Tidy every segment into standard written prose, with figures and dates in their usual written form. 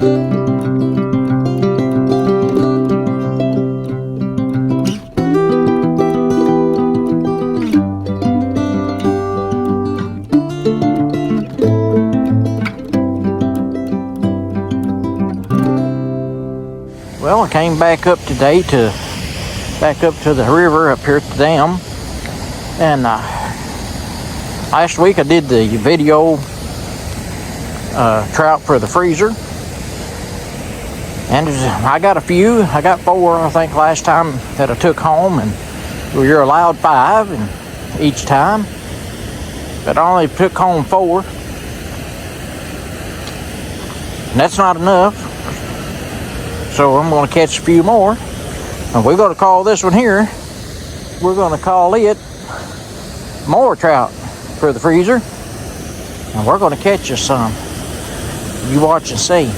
Well, I came back up today to the river up here at the dam, and last week I did the video trout for the freezer, and I got a few. I got 4, I think, last time that I took home, and we were allowed 5 and each time, but I only took home 4, and that's not enough. So I'm going to catch a few more, and we're going to call this one here, we're going to call it more trout for the freezer, and we're going to catch us some. You watch and see.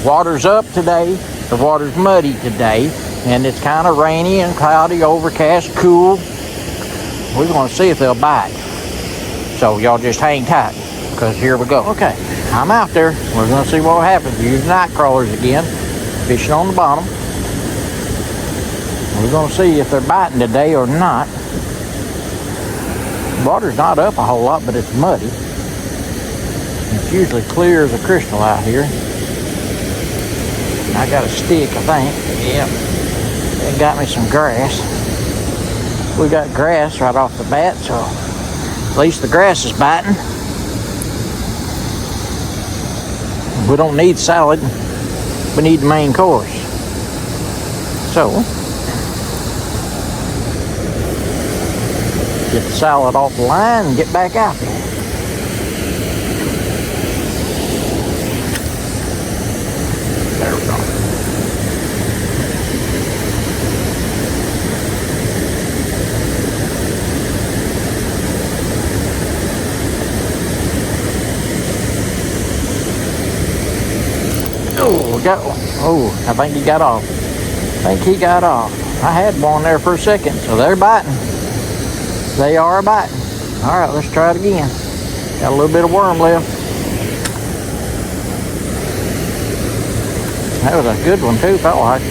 Water's up today, the water's muddy today, and it's kind of rainy and cloudy, overcast, cool. We're going to see if they'll bite. So y'all just hang tight, because here we go. Okay, I'm out there. We're going to see what happens. Use night crawlers again. Fishing on the bottom. We're going to see if they're biting today or not. The water's not up a whole lot, but it's muddy. It's usually clear as a crystal out here. I got a stick, I think. Yep. It got me some grass. We got grass right off the bat, so at least the grass is biting. We don't need salad. We need the main course. So, get the salad off the line and get back out there. There we go. I think he got off. I had one there for a second, so they're biting. They are biting. All right, let's try it again. Got a little bit of worm left. That was a good one too, felt like.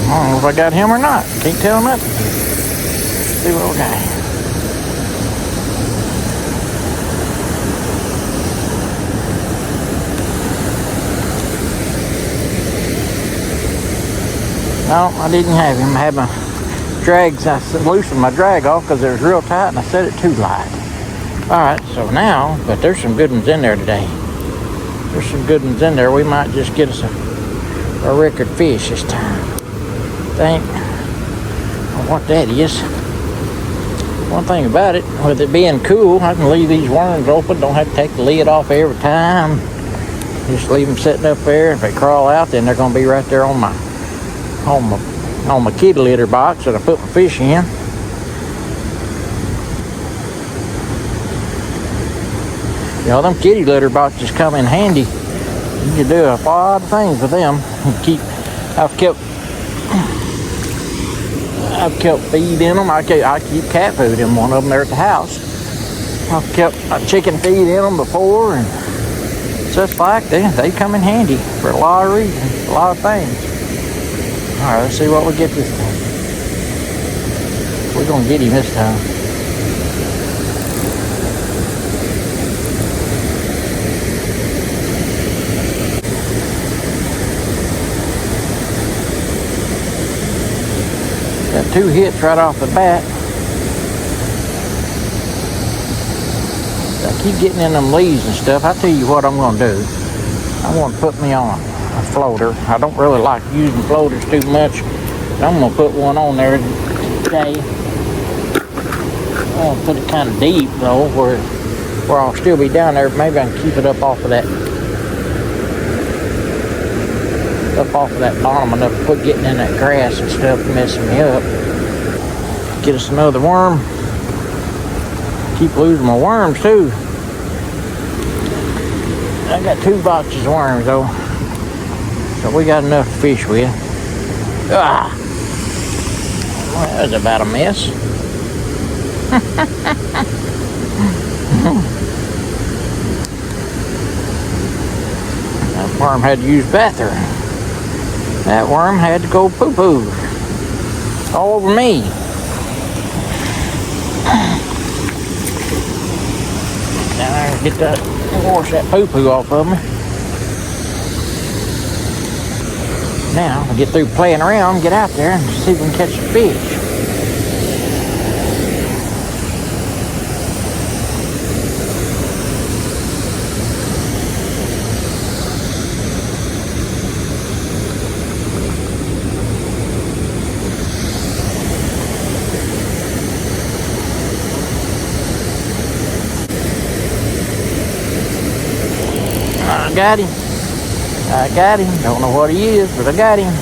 I don't know if I got him or not. Can't tell nothing. See what we got. No, I didn't have him. I had my drags. I loosened my drag off because it was real tight and I set it too light. Alright, so now, but there's some good ones in there today. There's some good ones in there. We might just get us a record fish this time. I don't know what that is. One thing about it, with it being cool, I can leave these worms open. Don't have to take the lid off every time. Just leave them sitting up there. If they crawl out, then they're going to be right there on my kitty litter box that I put my fish in. You know, them kitty litter boxes come in handy. You can do a lot of things with them. I've kept feed in them. I keep cat food in one of them there at the house. I've kept chicken feed in them before, and just like they come in handy for a lot of reasons, a lot of things. All right, let's see what we get this time. We're gonna get him this time. Got 2 hits right off the bat. I keep getting in them leaves and stuff. I tell you what I'm going to do. I'm going to put me on a floater. I don't really like using floaters too much. I'm going to put one on there today. I'm going to put it kind of deep though, where I'll still be down there. Maybe I can keep it up off of that bottom enough to quit getting in that grass and stuff messing me up. Get us another worm. Keep losing my worms too. I got 2 boxes of worms though, so we got enough to fish with. Ah, well, that was about a mess. That worm had to use the bathroom. That worm had to go poo-poo all over me. Now I can get that, wash that poo-poo off of me. Now I get through playing around, get out there and see if we can catch some fish. I got him. I got him. Don't know what he is, but I got him.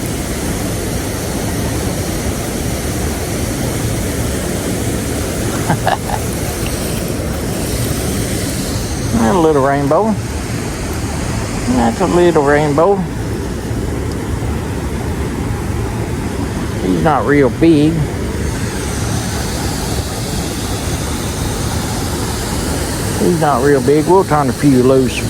A little rainbow. That's a little rainbow. He's not real big. He's not real big. We'll turn a few loose.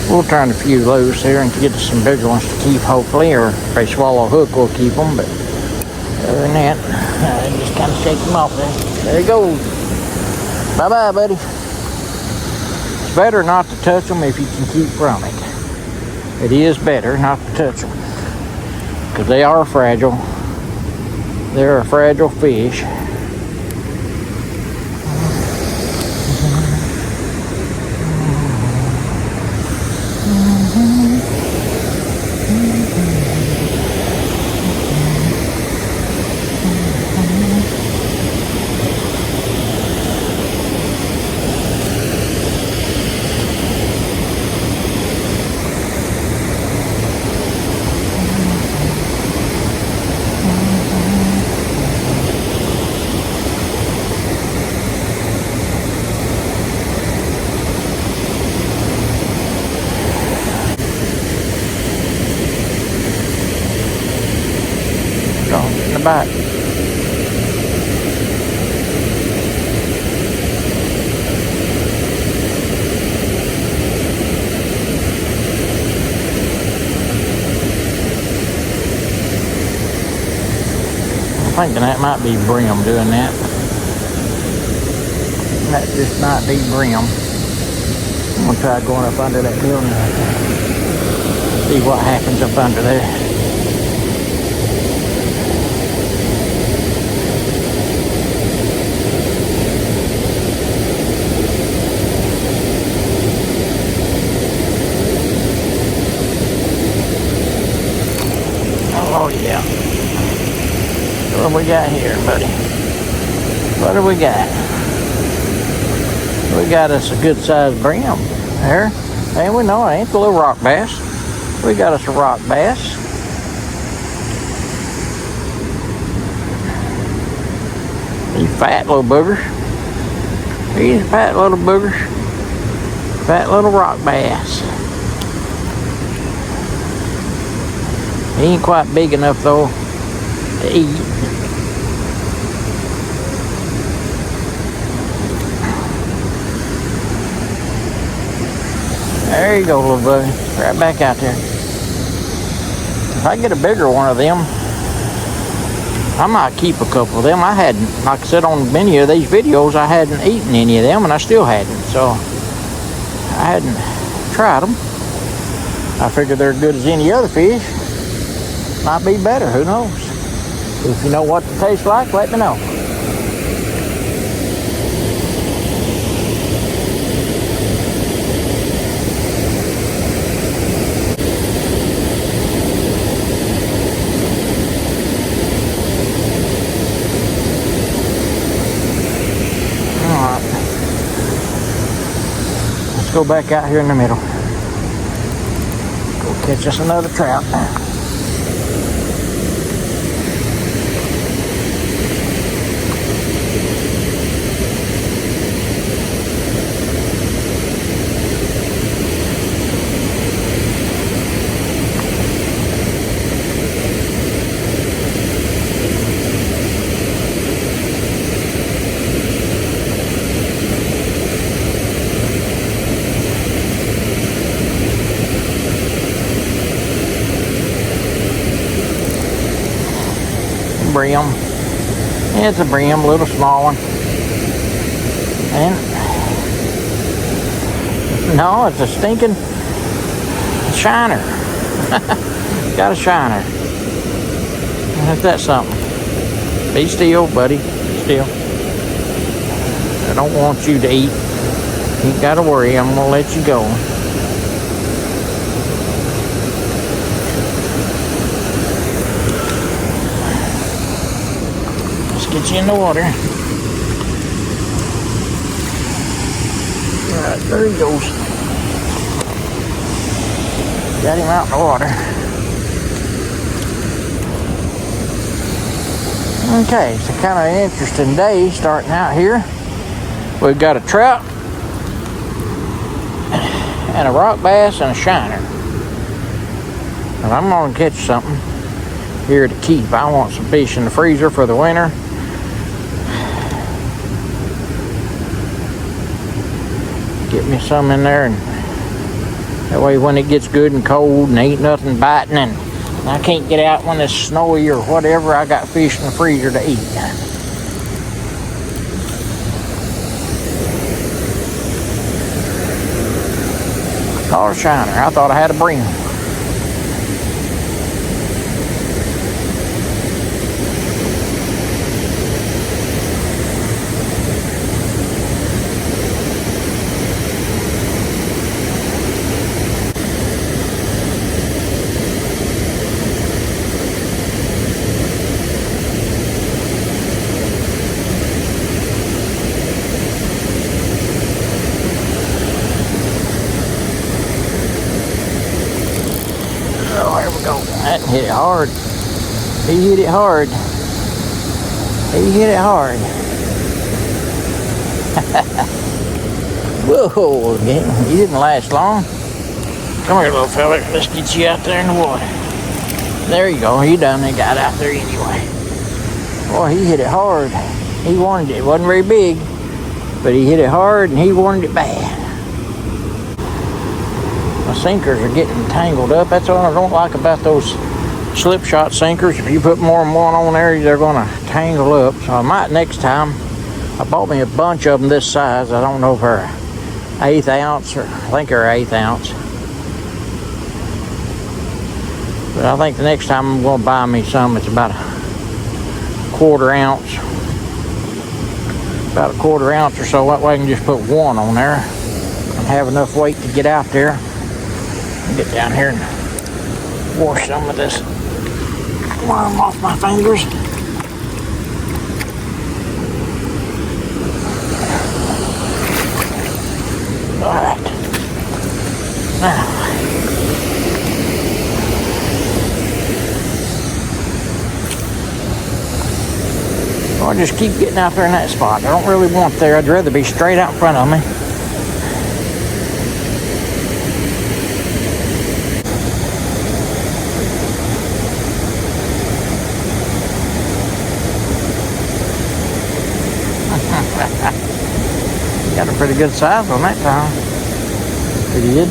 We'll turn a few loose here and get some bigger ones to keep, hopefully, or if they swallow a hook, we'll keep them. But other than that, I just kind of shake them off there. There he goes. Bye-bye, buddy. It's better not to touch them if you can keep from it. It is better not to touch them because they are fragile. They're a fragile fish. In the back. I'm thinking that might be brim doing that. That just might be brim. I'm gonna try going up under that building. See what happens up under there. Oh yeah. What do we got here, buddy? What do we got? We got us a good sized brim there. And we know it ain't the little rock bass. We got us a rock bass. He's fat little booger. He's a fat little booger. Fat little rock bass. He ain't quite big enough though to eat. There you go, little buddy. Right back out there. If I get a bigger one of them, I might keep a couple of them. I hadn't, like I said on many of these videos, I hadn't eaten any of them, and I still hadn't. So I hadn't tried them. I figured they're good as any other fish. Might be better, who knows? If you know what they taste like, let me know. Alright. Let's go back out here in the middle. Go catch us another trout. brim. It's a brim, a little small one. And no, it's a stinking shiner. Got a shiner. Ain't that something? Be still, buddy. Be still. I don't want you to eat. You ain't gotta worry. I'm gonna let you go. Let's get you in the water. Alright, there he goes. Got him out in the water. Okay, it's a kind of interesting day starting out here. We've got a trout and a rock bass and a shiner. And I'm gonna catch something here to keep. I want some fish in the freezer for the winter. Get me some in there, and that way when it gets good and cold and ain't nothing biting and I can't get out when it's snowy or whatever, I got fish in the freezer to eat. Caught a shiner. I thought I had a brim. That hit it hard. He hit it hard. He hit it hard. Whoa, he didn't last long. Come here, little fella. Let's get you out there in the water. There you go. He done. He got out there anyway. Boy, he hit it hard. He wanted it. It wasn't very big, but he hit it hard and he wanted it bad. My sinkers are getting tangled up. That's what I don't like about those slip shot sinkers. If you put more than one on there, they're going to tangle up. So I might next time. I bought me a bunch of them this size. I don't know if they're 1/8 ounce, or I think they're 1/8 ounce. But I think the next time I'm going to buy me some. It's about a 1/4 ounce. About a 1/4 ounce or so. That way I can just put one on there and have enough weight to get out there. Get down here and wash some of this worm off my fingers. All right. Now, I just keep getting out there in that spot. I don't really want there. I'd rather be straight out in front of me. Got a pretty good size on that time. Pretty good.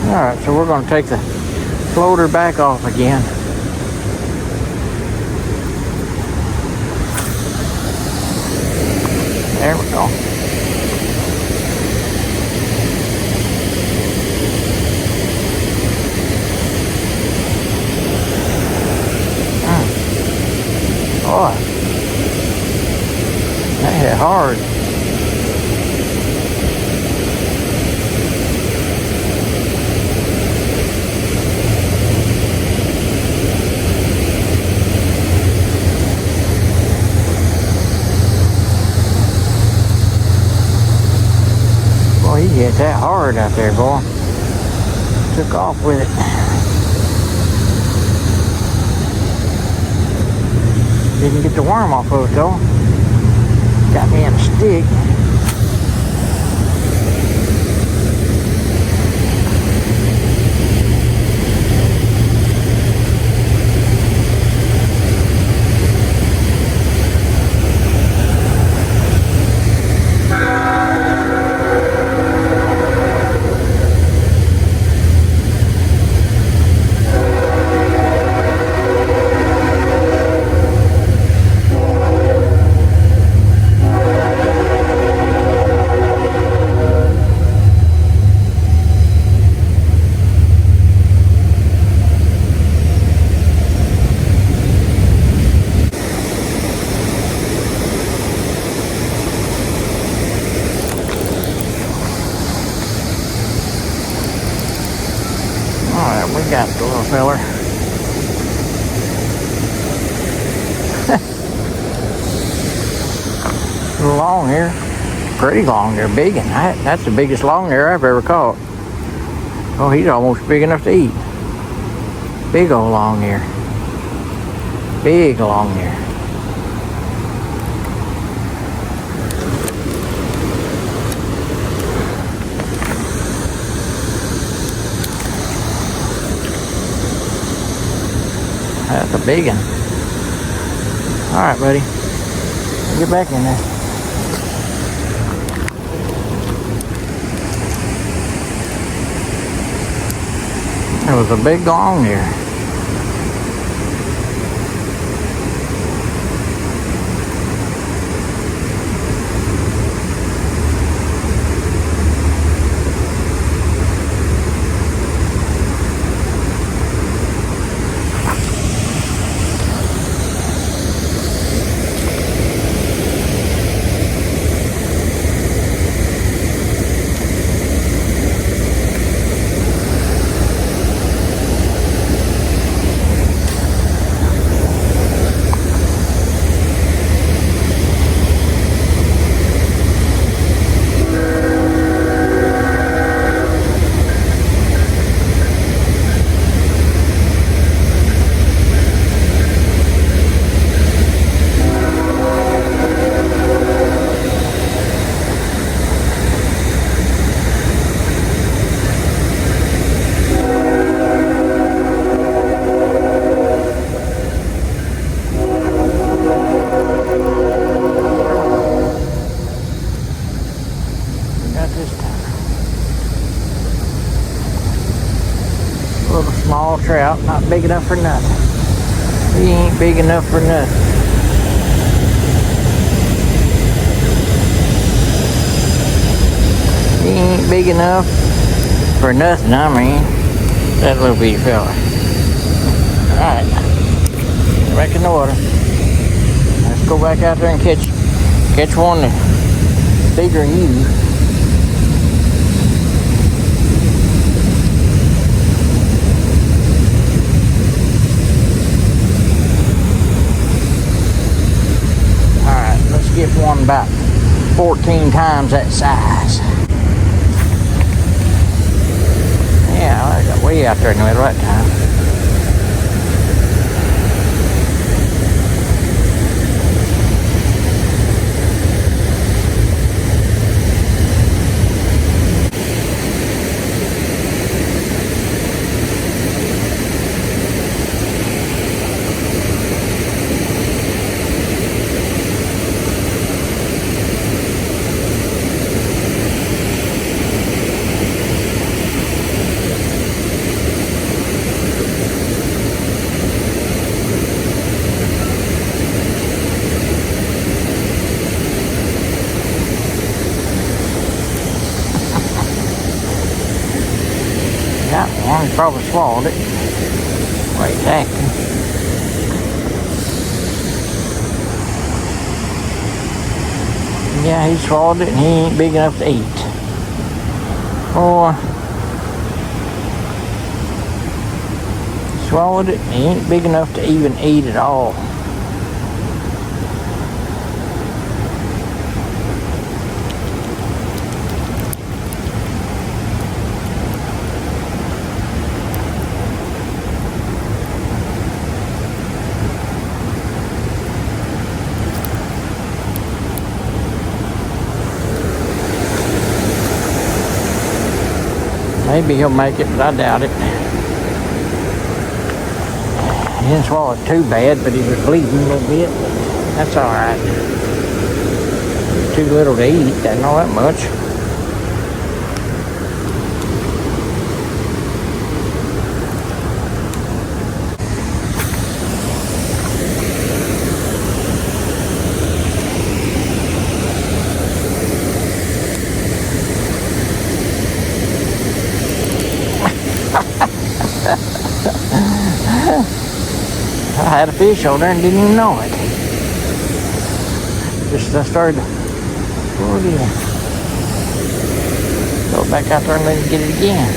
Alright, so we're going to take the floater back off again. There we go. Boy, that hit hard. Boy, he hit that hard out there, boy. Took off with it. Didn't get the worm off of it though. Got me in a stick. little feller. Little long hair. Pretty long hair. Big one. That's the biggest long hair I've ever caught. Oh, he's almost big enough to eat. Big old long hair. Big long hair. That's a big one. All right, buddy. Get back in there. That was a big long hair. Little small trout, not big enough for nothing. He ain't big enough for nothing. He ain't big enough for nothing, I mean. That little bitty fella. Alright. Back in the water. Let's go back out there and catch one that's bigger than you. Get one about 14 times that size. Yeah, I got way out there in the middle that time. Got one, he probably swallowed it. Wait, he's acting. Yeah, he swallowed it and he ain't big enough to eat. Boy. He swallowed it and he ain't big enough to even eat at all. Maybe he'll make it, but I doubt it. He didn't swallow it too bad, but he was bleeding a little bit. That's all right. Too little to eat, doesn't know that much. I had a fish on there and didn't even know it. Just I started, oh yeah. Go back out there and let it get it again.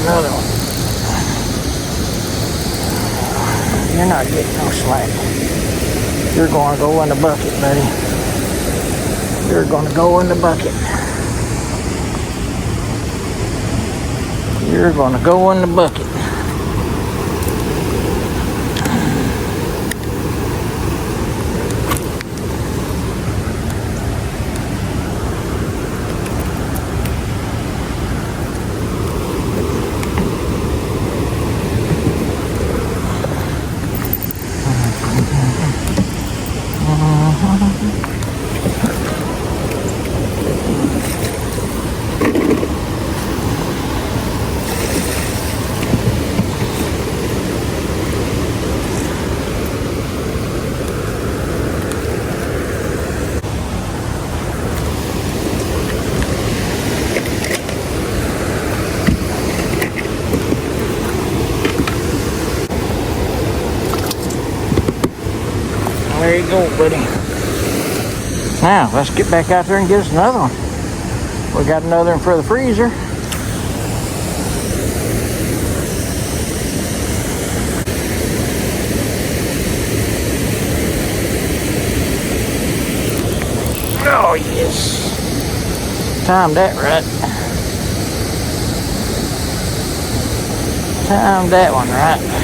another one. You're not getting no slack. You're going to go in the bucket, buddy. You're going to go in the bucket. You're going to go in the bucket. There you go, buddy. Now, let's get back out there and get us another one. We got another one for the freezer. Oh, yes. Timed that right. Timed that one right.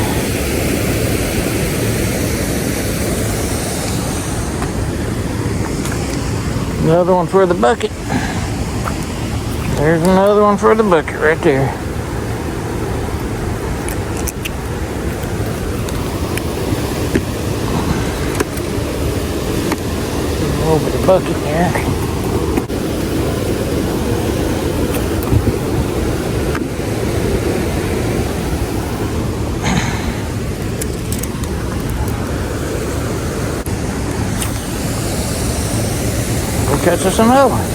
Another one for the bucket. There's another one for the bucket right there. Over the bucket there. Catch us another one.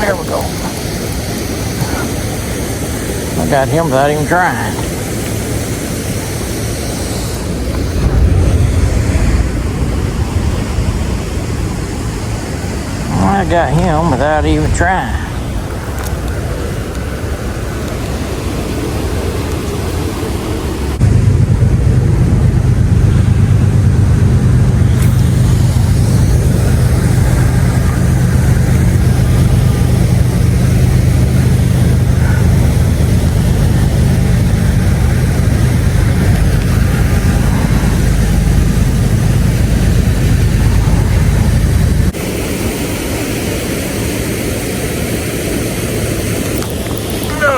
There we go. I got him without even trying. I got him without even trying.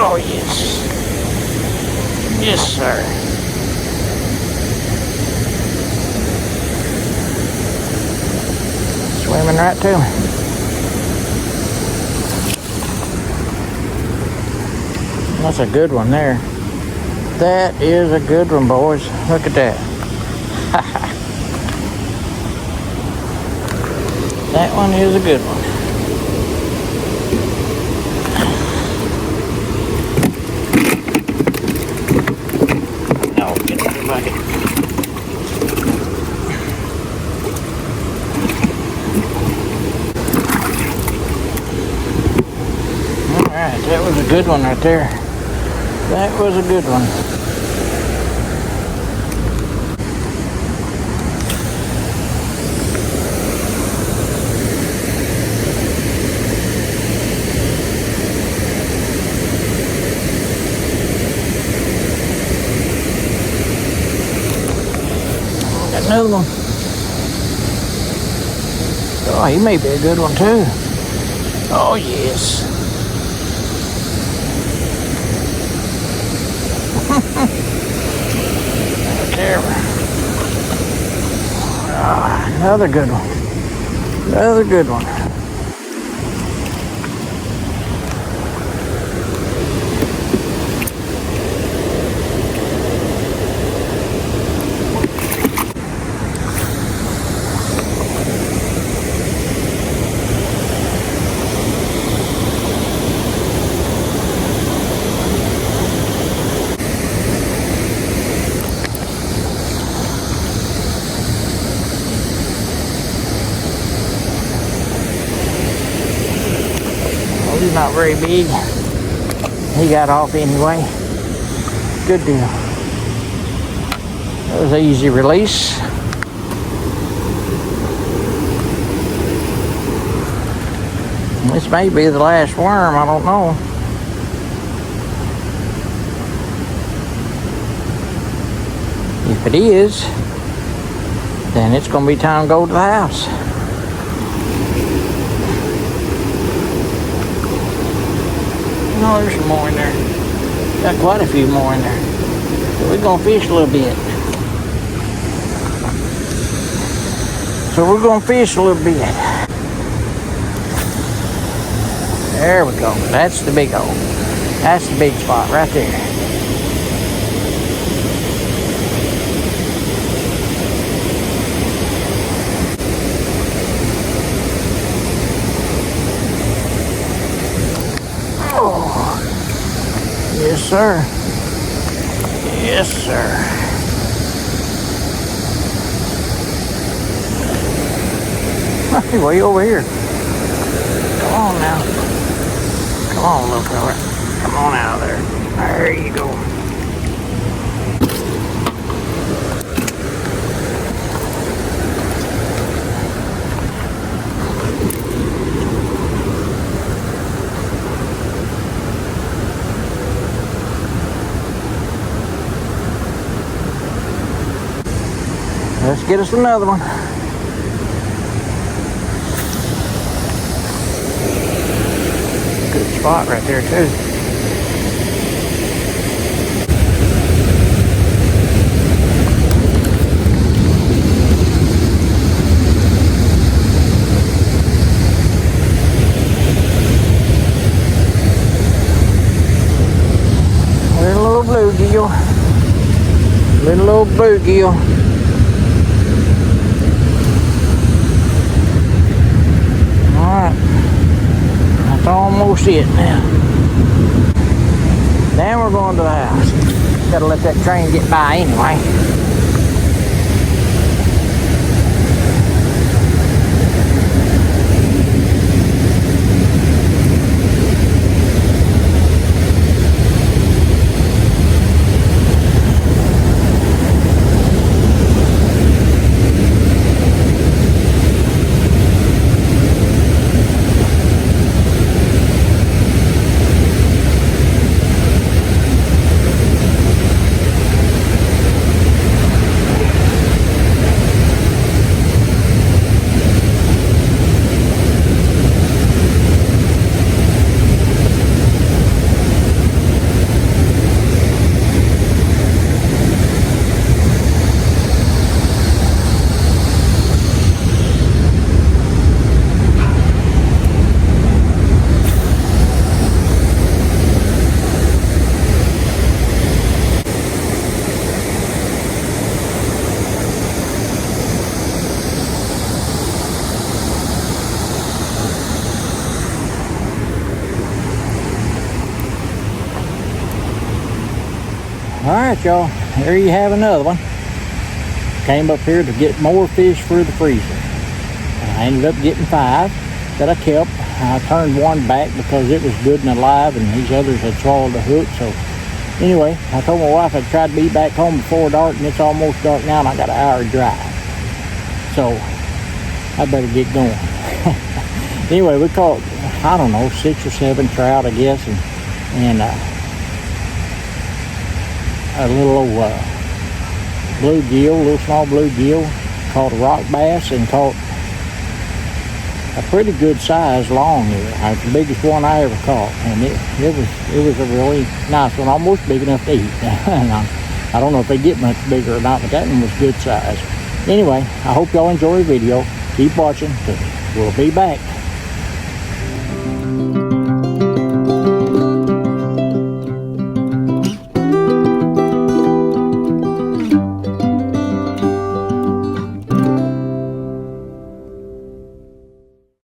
Oh, yes. Yes, sir. Swimming right to me. That's a good one there. That is a good one, boys. Look at that. That one is a good one. Alright, that was a good one right there. That was a good one. Got another one. Oh, he may be a good one too. Oh, yes. There. Another good one. Another good one. He's not very big. He got off anyway. Good deal. That was an easy release. This may be the last worm, I don't know. If it is, then it's going to be time to go to the house. No, there's some more in there. Got quite a few more in there. So we're going to fish a little bit. There we go. That's the big hole. That's the big spot right there. Yes, sir. Yes, sir. Hey, way over here. Come on now. Come on, little fella. Come on out of there. There you go. Let's get us another one. Good spot right there too. Little bluegill. Little bluegill. That's almost it now. Then we're going to the house. Gotta let that train get by anyway. Alright, y'all, there you have another one. Came up here to get more fish for the freezer. I ended up getting 5 that I kept. I turned one back because it was good and alive and these others had swallowed the hook. So anyway, I told my wife I'd try to be back home before dark, and it's almost dark now and I got an hour drive. So I better get going. Anyway, we caught, I don't know, 6 or 7 trout, I guess, and a little bluegill, little small bluegill, caught a rock bass, and caught a pretty good size long here. The biggest one I ever caught, and it was a really nice one, almost big enough to eat. I don't know if they get much bigger or not, but that one was good size. Anyway, I hope y'all enjoy the video. Keep watching, 'cause we'll be back.